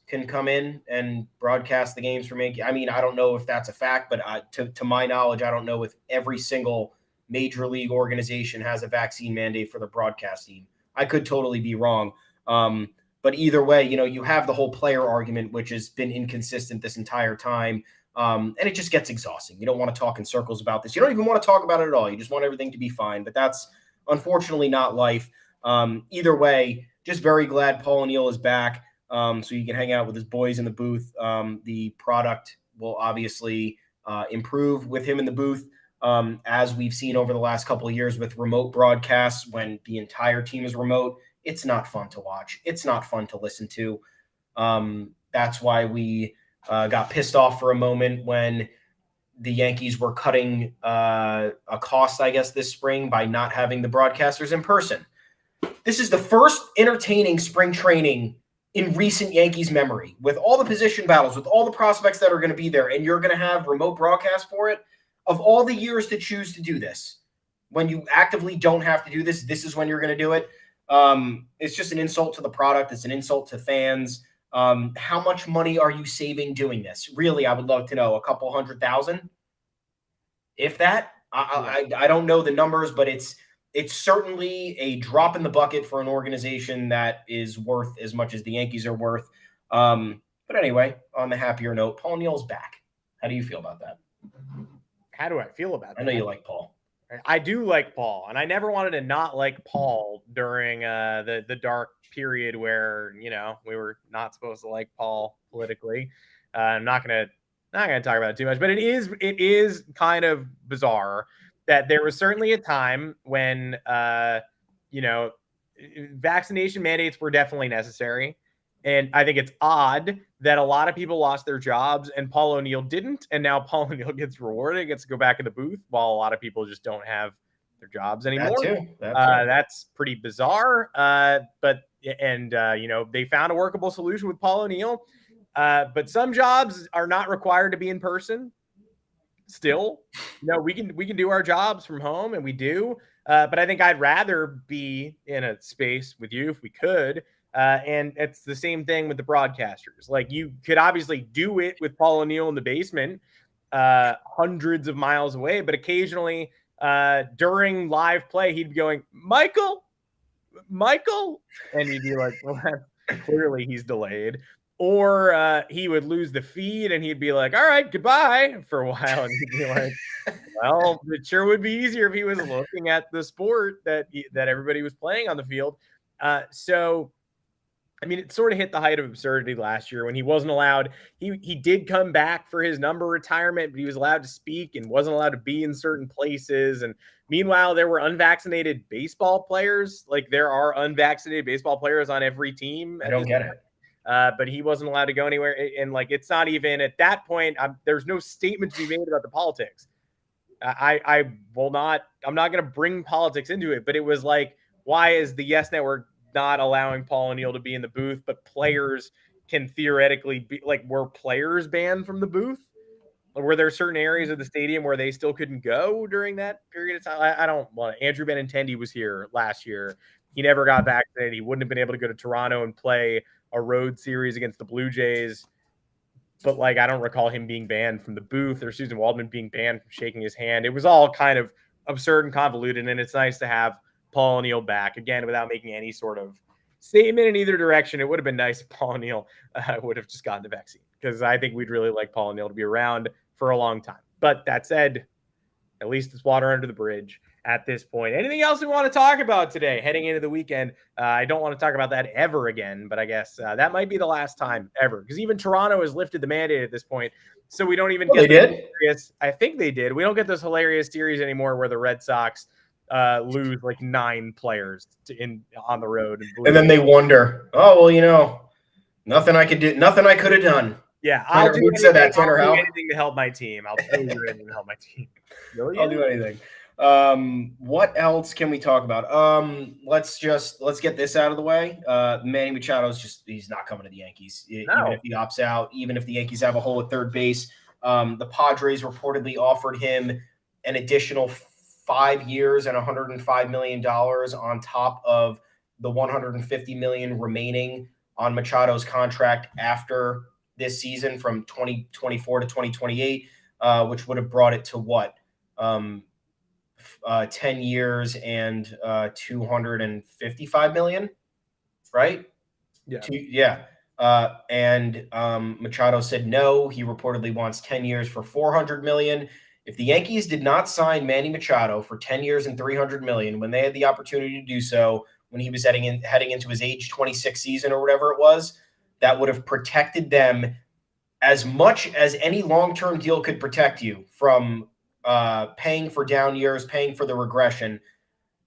can come in and broadcast the games for me. I mean, I don't know if that's a fact, but to my knowledge, I don't know if every single major league organization has a vaccine mandate for the broadcast team. I could totally be wrong. But either way, you have the whole player argument, which has been inconsistent this entire time. And it just gets exhausting. You don't want to talk in circles about this. You don't even want to talk about it at all. You just want everything to be fine. But that's unfortunately not life. Either way, just very glad Paul O'Neill is back. So you can hang out with his boys in the booth. The product will obviously improve with him in the booth, as we've seen over the last couple of years with remote broadcasts. When the entire team is remote, it's not fun to watch. It's not fun to listen to. That's why we got pissed off for a moment when the Yankees were cutting a cost, I guess, this spring by not having the broadcasters in person. This is the first entertaining spring training in recent Yankees memory, with all the position battles, with all the prospects that are going to be there, and you're going to have remote broadcast for it. Of all the years to choose to do this, when you actively don't have to do this, this is when you're going to do it. It's just an insult to the product. It's an insult to fans. How much money are you saving doing this? Really, I would love to know. A couple $100,000, if that. I don't know the numbers, but it's certainly a drop in the bucket for an organization that is worth as much as the Yankees are worth. But anyway, on the happier note, Paul O'Neill's back. How do you feel about that? How do I feel about that? I know you like Paul. I do like Paul, and I never wanted to not like Paul during the dark period where we were not supposed to like Paul politically. I'm not gonna talk about it too much, but it is kind of bizarre that there was certainly a time when vaccination mandates were definitely necessary. And I think it's odd that a lot of people lost their jobs and Paul O'Neill didn't. And now Paul O'Neill gets rewarded, gets to go back in the booth while a lot of people just don't have their jobs anymore. That too. That's pretty bizarre. But they found a workable solution with Paul O'Neill. But some jobs are not required to be in person. Still, we can do our jobs from home, and we do. But I think I'd rather be in a space with you if we could. And it's the same thing with the broadcasters. Like, you could obviously do it with Paul O'Neill in the basement, hundreds of miles away, but occasionally during live play, he'd be going, Michael, and he'd be like, well, clearly he's delayed. Or he would lose the feed and he'd be like, all right, goodbye for a while. And he'd be like, well, it sure would be easier if he was looking at the sport that everybody was playing on the field. So, I mean, it sort of hit the height of absurdity last year when he wasn't allowed. He did come back for his number retirement, but he was allowed to speak and wasn't allowed to be in certain places. And meanwhile, there were unvaccinated baseball players. Like there are unvaccinated baseball players on every team. I don't get it. But he wasn't allowed to go anywhere. And like, it's not even at that point, there's no statement to be made about the politics. I'm not going to bring politics into it, but it was like, why is the Yes Network not allowing Paul O'Neill to be in the booth, but players can theoretically be like, were players banned from the booth? Or were there certain areas of the stadium where they still couldn't go during that period of time? I don't want to. Andrew Benintendi was here last year. He never got vaccinated. He wouldn't have been able to go to Toronto and play a road series against the Blue Jays. But like, I don't recall him being banned from the booth or Susan Waldman being banned from shaking his hand. It was all kind of absurd and convoluted. And it's nice to have Paul O'Neill back again without making any sort of statement in either direction. It would have been nice if Paul O'Neill would have just gotten the vaccine, because I think we'd really like Paul O'Neill to be around for a long time. But that said, at least it's water under the bridge at this point. Anything else we want to talk about today heading into the weekend? I don't want to talk about that ever again, but I guess that might be the last time ever, because even Toronto has lifted the mandate at this point. So we don't even get hilarious. I think they did. We don't get those hilarious series anymore where the Red Sox lose like 9 players on the road. And then they wonder, oh, well, nothing I could have done. Yeah, I'll do anything to help my team. I'll do anything to help my team. Really? I'll do anything. What else can we talk about? Let's get this out of the way. Manny Machado's he's not coming to the Yankees. No. Even if he opts out, even if the Yankees have a hole at third base. The Padres reportedly offered him an additional 5 years and $105 million on top of the $150 million remaining on Machado's contract after this season from 2024 to 2028, which would have brought it to what? 10 years and $255 million, right? Yeah. And Machado said no. He reportedly wants 10 years for $400 million. If the Yankees did not sign Manny Machado for 10 years and $300 million when they had the opportunity to do so, when he was heading into his age 26 season or whatever it was, that would have protected them as much as any long-term deal could protect you from paying for down years, paying for the regression.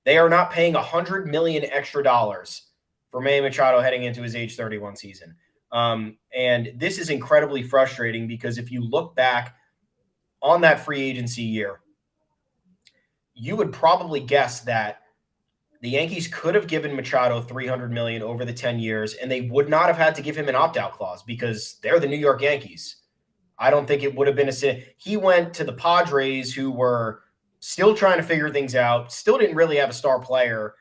They are not paying $100 million extra dollars for Manny Machado heading into his age 31 season. And this is incredibly frustrating because if you look back on that free agency year, you would probably guess that the Yankees could have given Machado $300 million over the 10 years, and they would not have had to give him an opt-out clause because they're the New York Yankees. I don't think it would have been a sin. He went to the Padres, who were still trying to figure things out, still didn't really have a star player,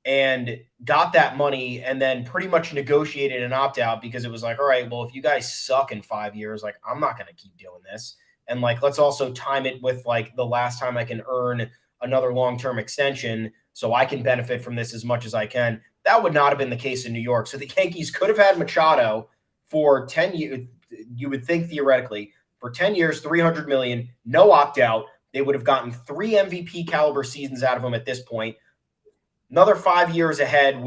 and got that money and then pretty much negotiated an opt-out because it was like, all right, well, if you guys suck in 5 years, like, I'm not going to keep doing this. And like, let's also time it with like the last time I can earn another long-term extension so I can benefit from this as much as I can. That would not have been the case in New York. So the Yankees could have had Machado for 10 years. You would think theoretically for 10 years, $300 million, no opt-out. They would have gotten 3 MVP caliber seasons out of him at this point. Another 5 years ahead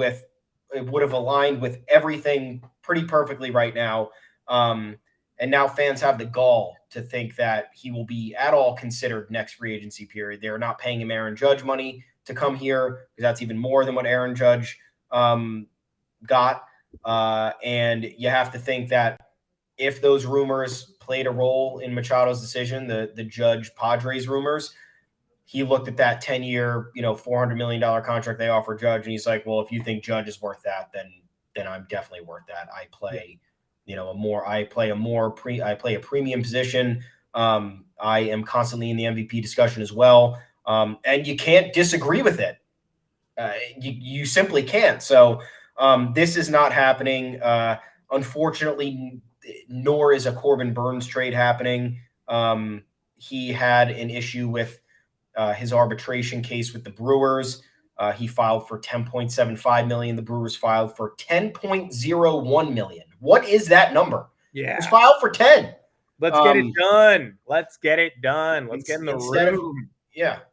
it would have aligned with everything pretty perfectly right now. And now fans have the gall to think that he will be at all considered next free agency period. They are not paying him Aaron Judge money to come here because that's even more than what Aaron Judge got. And you have to think that if those rumors played a role in Machado's decision, the Judge Padres rumors, he looked at that 10-year, $400 million contract they offered Judge, and he's like, well, if you think Judge is worth that, then I'm definitely worth that. I play a premium position. I am constantly in the MVP discussion as well. And you can't disagree with it. You simply can't. So this is not happening. Unfortunately, nor is a Corbin Burns trade happening. He had an issue with his arbitration case with the Brewers. He filed for $10.75 million. The Brewers filed for $10.01 million. What is that number? Yeah. It was filed for 10. Let's get it done. Let's get it done. Let's get in the room.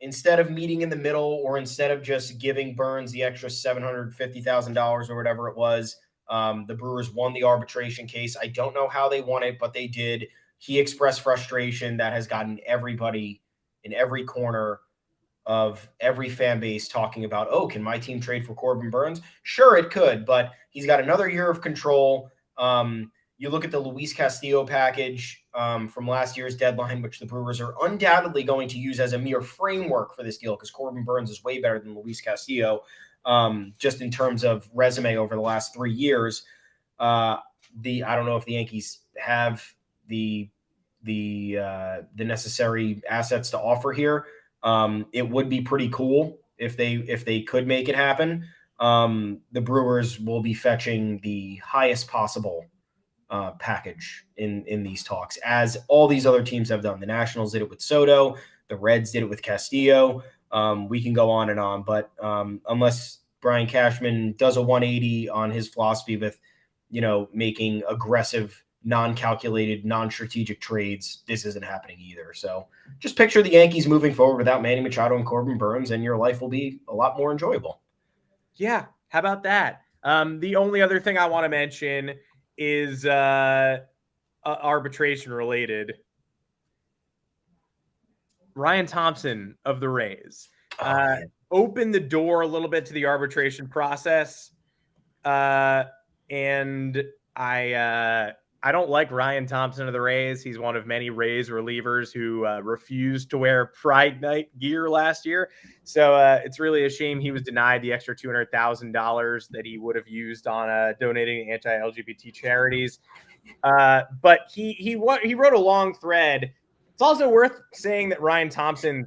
Instead of meeting in the middle, or instead of just giving Burns the extra $750,000 or whatever it was, the Brewers won the arbitration case. I don't know how they won it, but they did. He expressed frustration that has gotten everybody in every corner of every fan base talking about, oh, can my team trade for Corbin Burns? Sure, it could, but he's got another year of control. You look at the Luis Castillo package from last year's deadline, which the Brewers are undoubtedly going to use as a mere framework for this deal, because Corbin Burns is way better than Luis Castillo, just in terms of resume over the last 3 years. I don't know if the Yankees have the necessary assets to offer here. It would be pretty cool if they could make it happen. The Brewers will be fetching the highest possible package in these talks, as all these other teams have done. The Nationals did it with Soto. The Reds did it with Castillo. We can go on and on, but unless Brian Cashman does a 180 on his philosophy with, making aggressive, non-calculated, non-strategic trades, this isn't happening either. So just picture the Yankees moving forward without Manny Machado and Corbin Burns, and your life will be a lot more enjoyable. Yeah, how about that? The only other thing I want to mention is arbitration related. Ryan Thompson of the Rays opened the door a little bit to the arbitration process. And I don't like Ryan Thompson of the Rays. He's one of many Rays relievers who refused to wear Pride Night gear last year. So it's really a shame he was denied the extra $200,000 that he would have used on donating anti-LGBT charities. But he wrote a long thread. It's also worth saying that Ryan Thompson's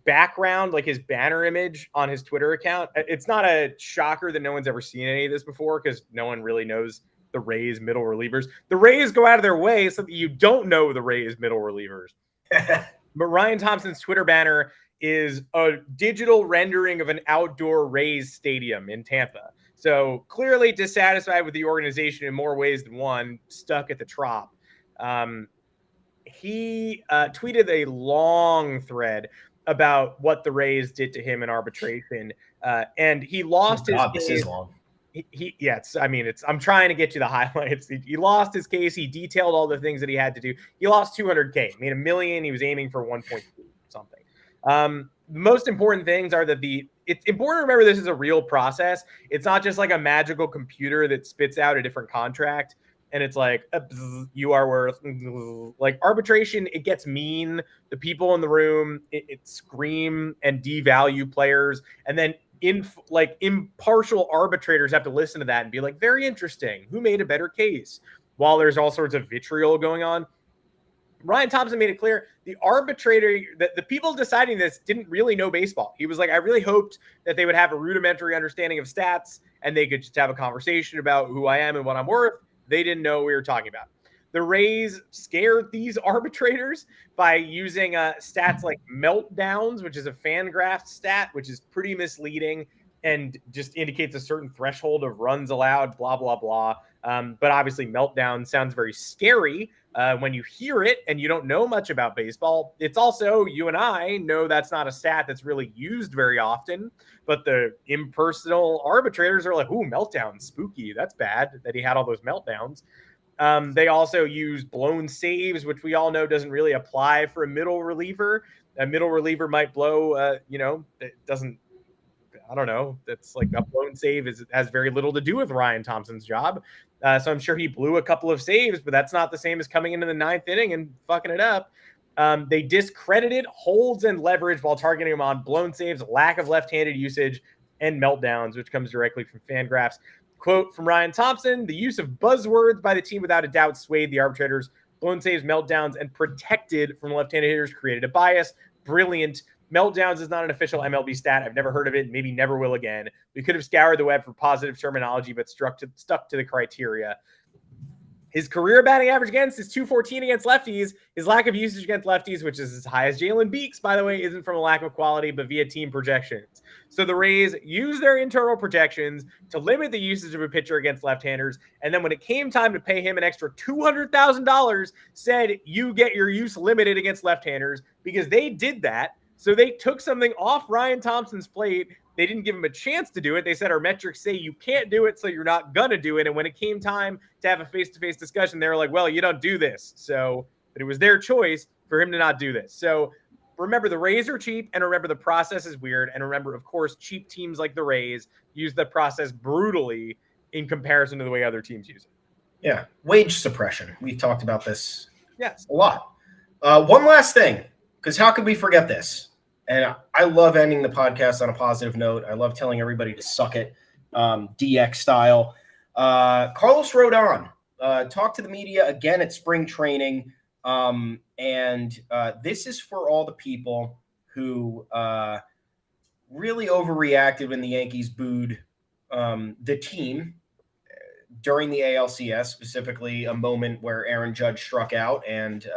background, like his banner image on his Twitter account, it's not a shocker that no one's ever seen any of this before, because no one really knows the Rays middle relievers. The Rays go out of their way so that you don't know the Rays middle relievers. But Ryan Thompson's Twitter banner is a digital rendering of an outdoor Rays stadium in Tampa. So clearly dissatisfied with the organization in more ways than one, stuck at the Trop. He tweeted a long thread about what the Rays did to him in arbitration. And he lost his case. This is long. I'm trying to get to the highlights. He lost his case. He detailed all the things that he had to do. He lost $200K, made $1 million. He was aiming for 1.2 something. The most important things are that it's important to remember this is a real process. It's not just like a magical computer that spits out a different contract and it's like, you are worth, like arbitration. It gets mean. The people in the room, it scream and devalue players. And then impartial arbitrators have to listen to that and be like, very interesting. Who made a better case? While there's all sorts of vitriol going on. Ryan Thompson made it clear the arbitrator, the people deciding this didn't really know baseball. He was like, I really hoped that they would have a rudimentary understanding of stats and they could just have a conversation about who I am and what I'm worth. They didn't know what we were talking about. The Rays scared these arbitrators by using stats like meltdowns, which is a Fangraphs stat, which is pretty misleading and just indicates a certain threshold of runs allowed, blah, blah, blah. But obviously meltdown sounds very scary when you hear it and you don't know much about baseball. It's also, you and I know that's not a stat that's really used very often, but the impersonal arbitrators are like, ooh, meltdown, spooky. That's bad that he had all those meltdowns. They also use blown saves, which we all know doesn't really apply for a middle reliever. A middle reliever might blow, it doesn't, I don't know. That's like a blown save has very little to do with Ryan Thompson's job. So I'm sure he blew a couple of saves, but that's not the same as coming into the ninth inning and fucking it up. They discredited holds and leverage while targeting him on blown saves, lack of left-handed usage, and meltdowns, which comes directly from Fangraphs. Quote from Ryan Thompson, the use of buzzwords by the team without a doubt swayed the arbitrators. Blown saves, meltdowns, and protected from left-handed hitters created a bias. Brilliant. Meltdowns is not an official MLB stat. I've never heard of it. Maybe never will again. We could have scoured the web for positive terminology, but stuck to the criteria. His career batting average against is 214 against lefties. His lack of usage against lefties, which is as high as Jalen Beeks, by the way, isn't from a lack of quality, but via team projections. So the Rays use their internal projections to limit the usage of a pitcher against left-handers. And then when it came time to pay him an extra $200,000, said you get your use limited against left-handers because they did that. So they took something off Ryan Thompson's plate. They didn't give him a chance to do it. They said our metrics say you can't do it, so you're not going to do it. And when it came time to have a face-to-face discussion, they were like, well, you don't do this. So, but it was their choice for him to not do this. So remember, the Rays are cheap, and remember, the process is weird. And remember, of course, cheap teams like the Rays use the process brutally in comparison to the way other teams use it. Yeah, wage suppression. We've talked about this a lot. One last thing, because how could we forget this? And I love ending the podcast on a positive note. I love telling everybody to suck it, DX style. Carlos Rodon talked to the media again at spring training. And this is for all the people who really overreacted when the Yankees booed the team during the ALCS, specifically a moment where Aaron Judge struck out and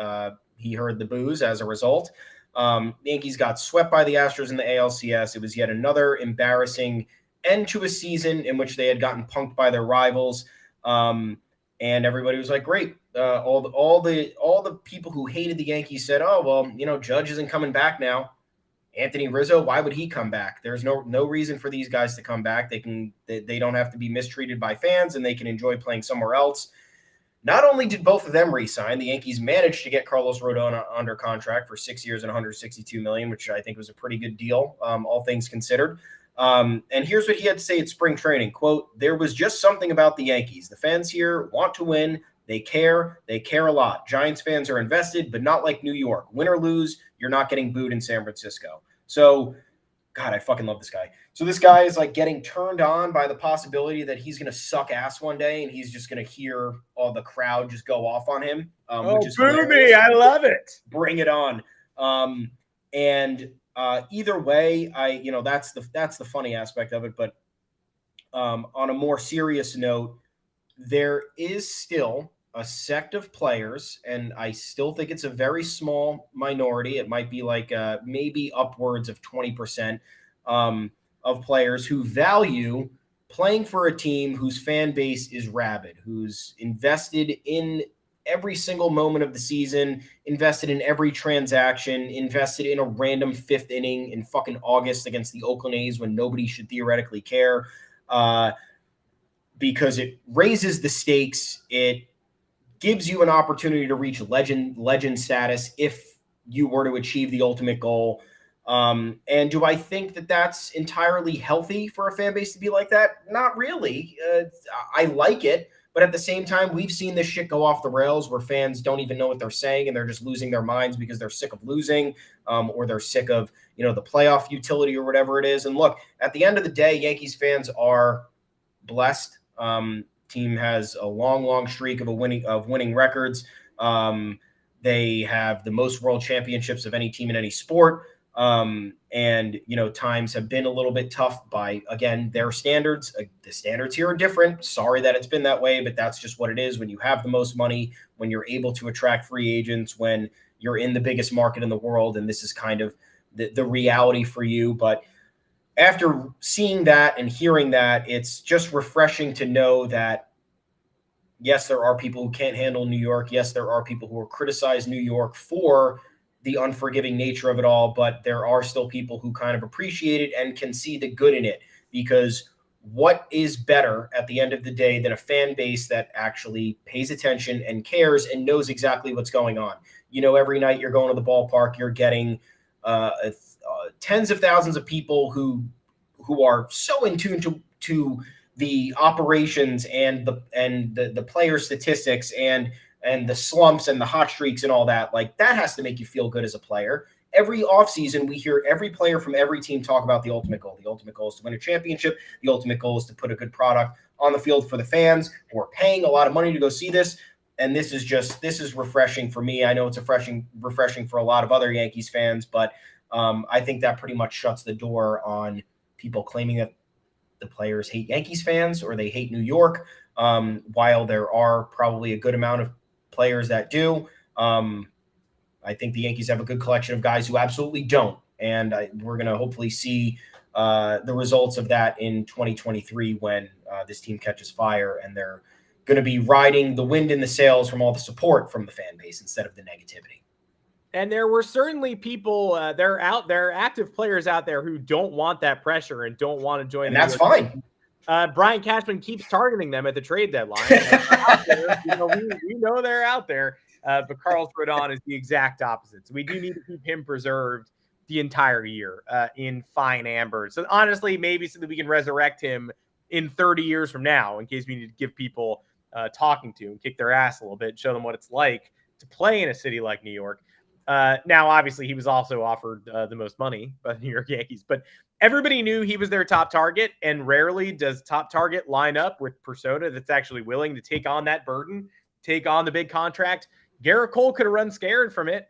he heard the boos as a result. The Yankees got swept by the Astros in the ALCS. It was yet another embarrassing end to a season in which they had gotten punked by their rivals. And everybody was like, great. All the people who hated the Yankees said, oh, well, Judge isn't coming back now. Anthony Rizzo, why would he come back? There's no reason for these guys to come back. They don't have to be mistreated by fans, and they can enjoy playing somewhere else. Not only did both of them re-sign, the Yankees managed to get Carlos Rodon under contract for 6 years and $162 million, which I think was a pretty good deal, all things considered. And here's what he had to say at spring training. Quote, there was just something about the Yankees. The fans here want to win. They care a lot. Giants fans are invested, but not like New York. Win or lose, you're not getting booed in San Francisco. So, God, I fucking love this guy. So this guy is like getting turned on by the possibility that he's going to suck ass one day and he's just going to hear all the crowd just go off on him. Which is boo me. I love it. Bring it on. Either way, that's the funny aspect of it. But on a more serious note, there is still a sect of players, and I still think it's a very small minority. It might be like maybe upwards of 20% of players who value playing for a team whose fan base is rabid, who's invested in every single moment of the season, invested in every transaction, invested in a random fifth inning in fucking August against the Oakland A's when nobody should theoretically care, because it raises the stakes. It gives you an opportunity to reach legend status if you were to achieve the ultimate goal. And do I think that that's entirely healthy for a fan base to be like that? Not really. I like it. But at the same time, we've seen this shit go off the rails where fans don't even know what they're saying and they're just losing their minds because they're sick of losing, or they're sick of, the playoff utility or whatever it is. And look, at the end of the day, Yankees fans are blessed. Team has a long streak of winning records. They have the most world championships of any team in any sport. And times have been a little bit tough by, again, their standards. The standards here are different. Sorry that it's been that way, but that's just what it is. When you have the most money, when you're able to attract free agents, when you're in the biggest market in the world, and this is kind of the reality for you. But after seeing that and hearing that, it's just refreshing to know that, yes, there are people who can't handle New York. Yes, there are people who will criticize New York for the unforgiving nature of it all, but there are still people who kind of appreciate it and can see the good in it, because what is better at the end of the day than a fan base that actually pays attention and cares and knows exactly what's going on? Every night you're going to the ballpark, you're getting tens of thousands of people who are so in tune to the operations and the player statistics and the slumps and the hot streaks and all that. Like, that has to make you feel good as a player. Every offseason, we hear every player from every team talk about the ultimate goal. The ultimate goal is to win a championship. The ultimate goal is to put a good product on the field for the fans who are paying a lot of money to go see this. And this is refreshing for me. I know it's refreshing for a lot of other Yankees fans, but I think that pretty much shuts the door on people claiming that the players hate Yankees fans or they hate New York. while there are probably a good amount of players that do. I think the Yankees have a good collection of guys who absolutely don't. And we're going to hopefully see the results of that in 2023 when this team catches fire and they're going to be riding the wind in the sails from all the support from the fan base instead of the negativity. And there were certainly people, there are active players out there who don't want that pressure and don't want to join. And that's fine. Brian Cashman keeps targeting them at the trade deadline. We know they're out there, but Carlos Rodon is the exact opposite. So we do need to keep him preserved the entire year in fine amber. So honestly, maybe so that we can resurrect him in 30 years from now, in case we need to give people talking to and kick their ass a little bit, show them what it's like to play in a city like New York. Now, obviously, he was also offered the most money by the New York Yankees, but everybody knew he was their top target, and rarely does top target line up with persona that's actually willing to take on that burden, take on the big contract. Garrett Cole could have run scared from it.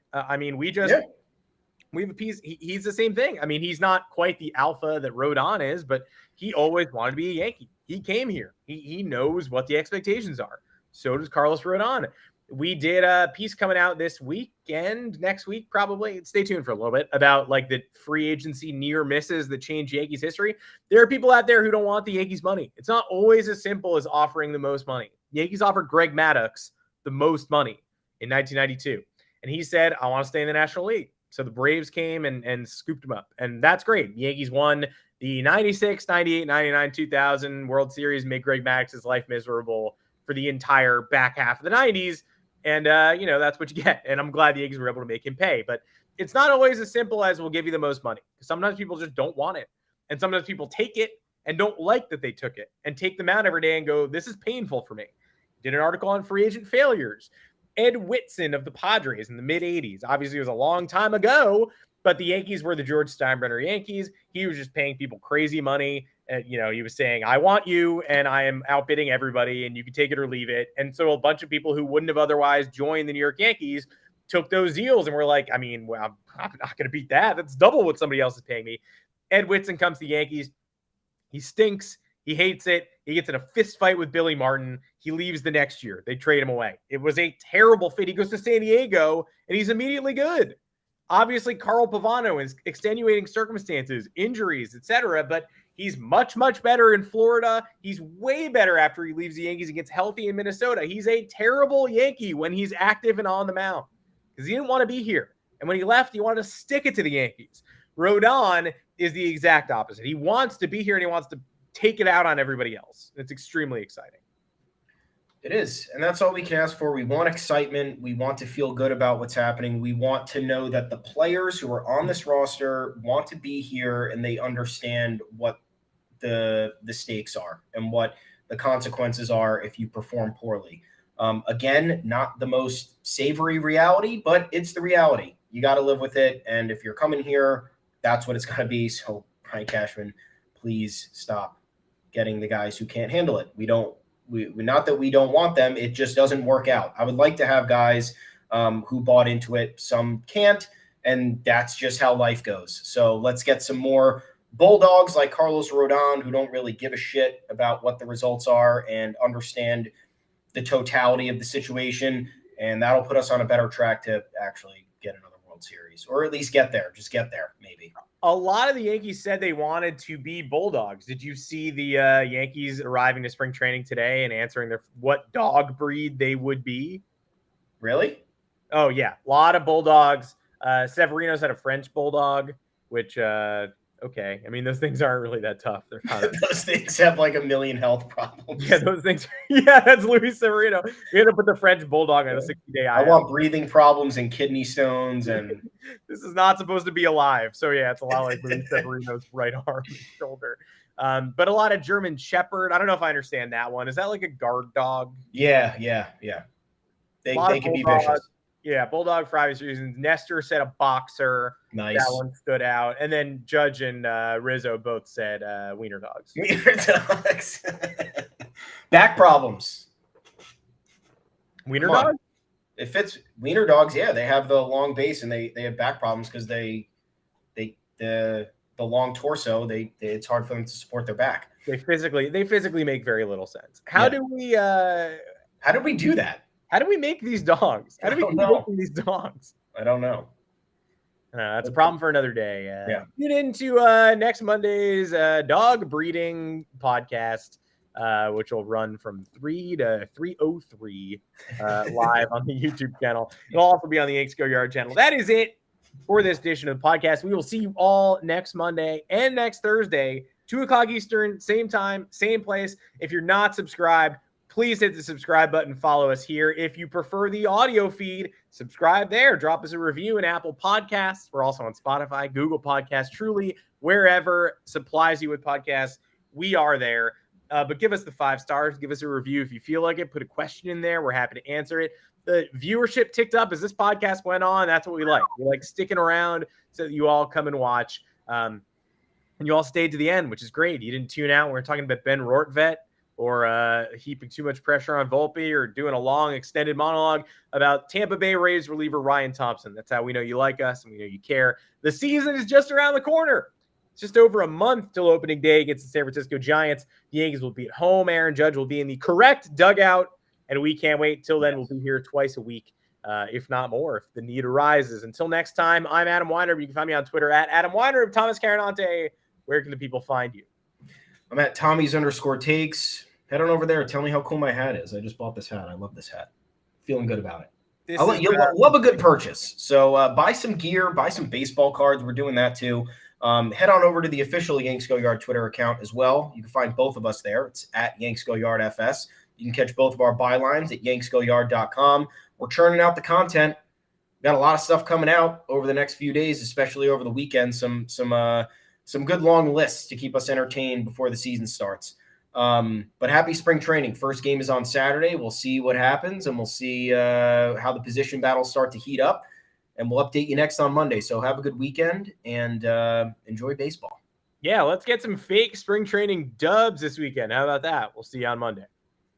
We have a piece. He's the same thing. I mean, he's not quite the alpha that Rodon is, but he always wanted to be a Yankee. He came here. He knows what the expectations are. So does Carlos Rodon. We did a piece coming out this weekend, next week probably. Stay tuned for a little bit about like the free agency near misses that change Yankees history. There are people out there who don't want the Yankees money. It's not always as simple as offering the most money. Yankees offered Greg Maddux the most money in 1992, and he said, "I want to stay in the National League." So the Braves came and scooped him up, and that's great. The Yankees won the 96, 98, 99, 2000 World Series, made Greg Maddux's life miserable for the entire back half of the 90s. And, that's what you get. And I'm glad the Yankees were able to make him pay. But it's not always as simple as we'll give you the most money. Sometimes people just don't want it. And sometimes people take it and don't like that they took it and take them out every day and go, this is painful for me. Did an article on free agent failures. Ed Whitson of the Padres in the mid-'80s. Obviously, it was a long time ago, but the Yankees were the George Steinbrenner Yankees. He was just paying people crazy money. And, he was saying, I want you, and I am outbidding everybody, and you can take it or leave it. And so a bunch of people who wouldn't have otherwise joined the New York Yankees took those deals and were like, I'm not going to beat that. That's double what somebody else is paying me. Ed Whitson comes to the Yankees. He stinks. He hates it. He gets in a fist fight with Billy Martin. He leaves the next year. They trade him away. It was a terrible fit. He goes to San Diego, and he's immediately good. Obviously, Carl Pavano is extenuating circumstances, injuries, etc., but he's much, much better in Florida. He's way better after he leaves the Yankees and gets healthy in Minnesota. He's a terrible Yankee when he's active and on the mound because he didn't want to be here. And when he left, he wanted to stick it to the Yankees. Rodon is the exact opposite. He wants to be here and he wants to take it out on everybody else. It's extremely exciting. It is. And that's all we can ask for. We want excitement. We want to feel good about what's happening. We want to know that the players who are on this roster want to be here and they understand what the stakes are and what the consequences are if you perform poorly. Again, not the most savory reality, but it's the reality. You got to live with it. And if you're coming here, that's what it's going to be. So Brian Cashman, please stop getting the guys who can't handle it. Not that we don't want them. It just doesn't work out. I would like to have guys who bought into it. Some can't, and that's just how life goes. So let's get some more bulldogs like Carlos Rodon who don't really give a shit about what the results are and understand the totality of the situation, and that'll put us on a better track to actually get another World Series, or at least get there. Just get there, maybe. A lot of the Yankees said they wanted to be Bulldogs. Did you see the Yankees arriving to spring training today and answering what dog breed they would be? Really? Oh, yeah. A lot of Bulldogs. Severino's had a French Bulldog, which, okay. I mean, those things aren't really that tough. They're kind of those things have like a million health problems. Yeah, those things. Yeah, that's Luis Severino. We had to put the French Bulldog on a 60-day IL. I want breathing problems and kidney stones, and this is not supposed to be alive. So yeah, it's a lot like Luis Severino's right arm and shoulder. But a lot of German Shepherd. I don't know if I understand that one. Is that like a guard dog? Yeah. They can be vicious. Yeah, Bulldog for obvious reasons. Nestor said a boxer. Nice. That one stood out. And then Judge and Rizzo both said wiener dogs. Wiener dogs. Back problems. Wiener dogs? It fits. Wiener dogs, yeah. They have the long base and they have back problems because the the long torso, it's hard for them to support their back. They physically make very little sense. How did we do that? How do we make these dogs? How do we keep making these dogs? I don't know. That's a problem for another day. Tune into next Monday's dog breeding podcast, which will run from 3 to 3:03 live on the YouTube channel. It'll also be on the Yanks Go Yard channel. That is it for this edition of the podcast. We will see you all next Monday and next Thursday, 2 o'clock Eastern, same time, same place. If you're not subscribed, please hit the subscribe button. Follow us here. If you prefer the audio feed, subscribe there. Drop us a review in Apple Podcasts. We're also on Spotify, Google Podcasts, truly wherever supplies you with podcasts, we are there. But give us the 5 stars. Give us a review if you feel like it. Put a question in there. We're happy to answer it. The viewership ticked up as this podcast went on. That's what we like. We like sticking around so that you all come and watch. And you all stayed to the end, which is great. You didn't tune out. We're talking about Ben Rortvedt or heaping too much pressure on Volpe or doing a long extended monologue about Tampa Bay Rays reliever Ryan Thompson. That's how we know you like us and we know you care. The season is just around the corner. It's just over a month till opening day against the San Francisco Giants. The Yankees will be at home. Aaron Judge will be in the correct dugout, and we can't wait. Till then, we'll be here twice a week, if not more, if the need arises. Until next time, I'm Adam Weinrib. You can find me on Twitter at Adam Weinrib. Thomas Carinante, where can the people find you? I'm at Tommy's_takes. Head on over there. Tell me how cool my hat is. I just bought this hat. I love this hat. Feeling good about it. You'll love a good purchase. So buy some gear, buy some baseball cards. We're doing that too. Head on over to the official Yanks Go Yard Twitter account as well. You can find both of us there. It's at Yanks Go Yard FS. You can catch both of our bylines at yanksgoyard.com. We're churning out the content. Got a lot of stuff coming out over the next few days, especially over the weekend. Some good long lists to keep us entertained before the season starts. But happy spring training. First game is on Saturday. We'll see what happens, and we'll see how the position battles start to heat up. And we'll update you next on Monday. So have a good weekend and enjoy baseball. Yeah, let's get some fake spring training dubs this weekend. How about that? We'll see you on Monday.